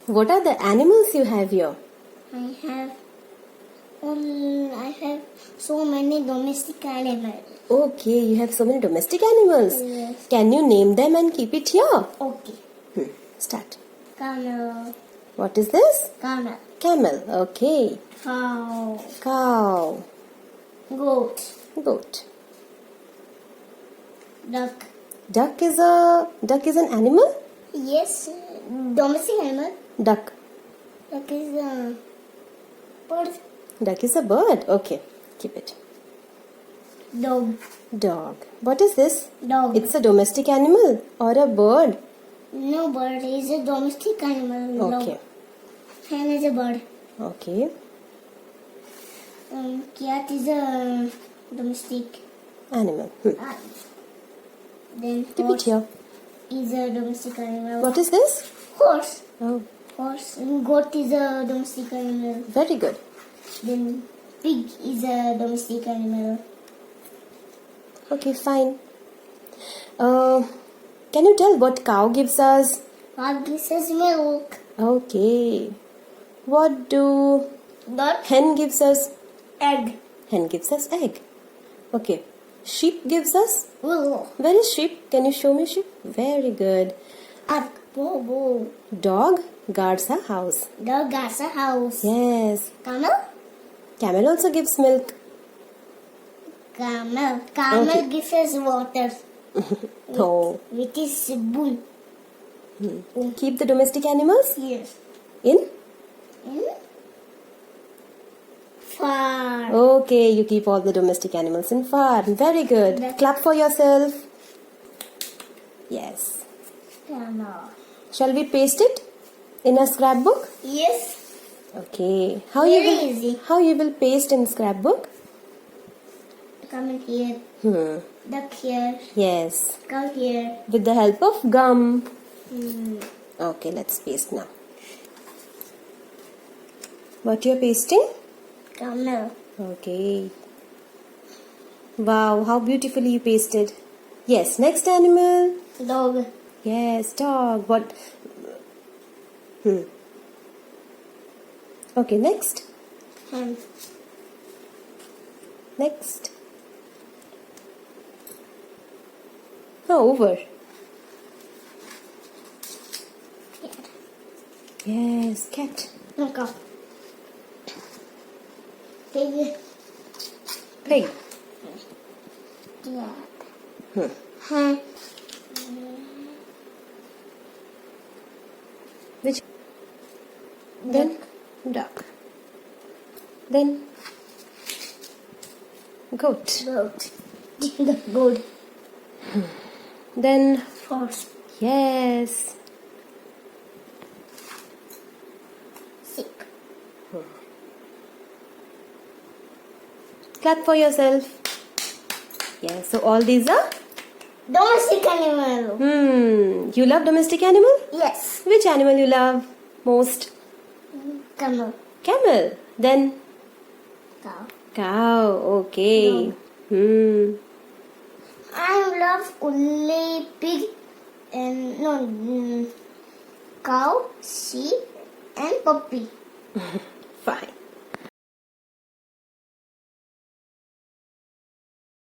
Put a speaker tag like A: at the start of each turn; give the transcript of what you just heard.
A: What are the animals you have here?
B: I have so many domestic animals.
A: Okay, you have so many domestic animals.
B: Yes.
A: Can you name them and keep it here?
B: Okay.
A: Start.
B: Camel.
A: What is this?
B: Camel.
A: Camel. Okay.
B: Cow.
A: Cow.
B: Goat.
A: Goat.
B: Duck.
A: Duck is an animal?
B: Yes. Domestic animal.
A: Duck.
B: Duck is a bird.
A: Duck is a bird. Okay. Keep it.
B: Dog.
A: Dog. What is this?
B: Dog.
A: It's a domestic animal or a bird?
B: No, bird is a domestic animal.
A: Okay.
B: Dog. Hen is a bird.
A: Okay.
B: Cat is a domestic
A: Animal.
B: animal. Then
A: Keep it
B: horse
A: here.
B: is a domestic animal.
A: What is this?
B: Horse.
A: Oh,
B: Horse. Goat is a domestic animal.
A: very good.
B: Then pig is a domestic animal.
A: Okay, fine. Can you tell what cow gives us?
B: Cow gives us milk.
A: Okay. What do
B: Duck.
A: hen gives us?
B: Egg.
A: Hen gives us egg. Okay. Sheep gives us?
B: Wool.
A: Where is sheep? Can you show me sheep? Very good.
B: Duck. Bobo.
A: Dog guards a house.
B: Dog has a house.
A: Yes.
B: Camel.
A: Camel also gives milk.
B: Camel. Camel
A: Okay.
B: gives us water.
A: Oh.
B: Which is bull.
A: Keep the domestic animals
B: Yes.
A: in?
B: Farm.
A: Okay, you keep all the domestic animals in farm. Very good.
B: That-
A: Clap for yourself. Yes.
B: Camel.
A: Shall we paste it in a scrapbook?
B: Yes.
A: Okay.
B: Very easy.
A: How you will paste in scrapbook?
B: Camel here. Duck here.
A: Yes.
B: Cow here.
A: With the help of gum.
B: Hmm.
A: Okay, let's paste now. What you're pasting?
B: Camel.
A: Okay. Wow, how beautifully you pasted. Yes, next animal.
B: Dog.
A: Yes, dog. What? Okay, next.
B: Hen.
A: Next. Oh, over. Yes, cat.
B: Cow. Pig.
A: Pig.
B: Cat. Hen.
A: Which? Then duck. Then goat.
B: Goat. The goat.
A: Then
B: Horse.
A: yes.
B: Sheep.
A: Clap for yourself. Yes. So all these are.
B: Domestic animal.
A: You love domestic animal?
B: Yes.
A: Which animal you love most?
B: Camel.
A: Camel. Then
B: Cow.
A: cow. Okay.
B: I love only pig and cow, sheep, and puppy.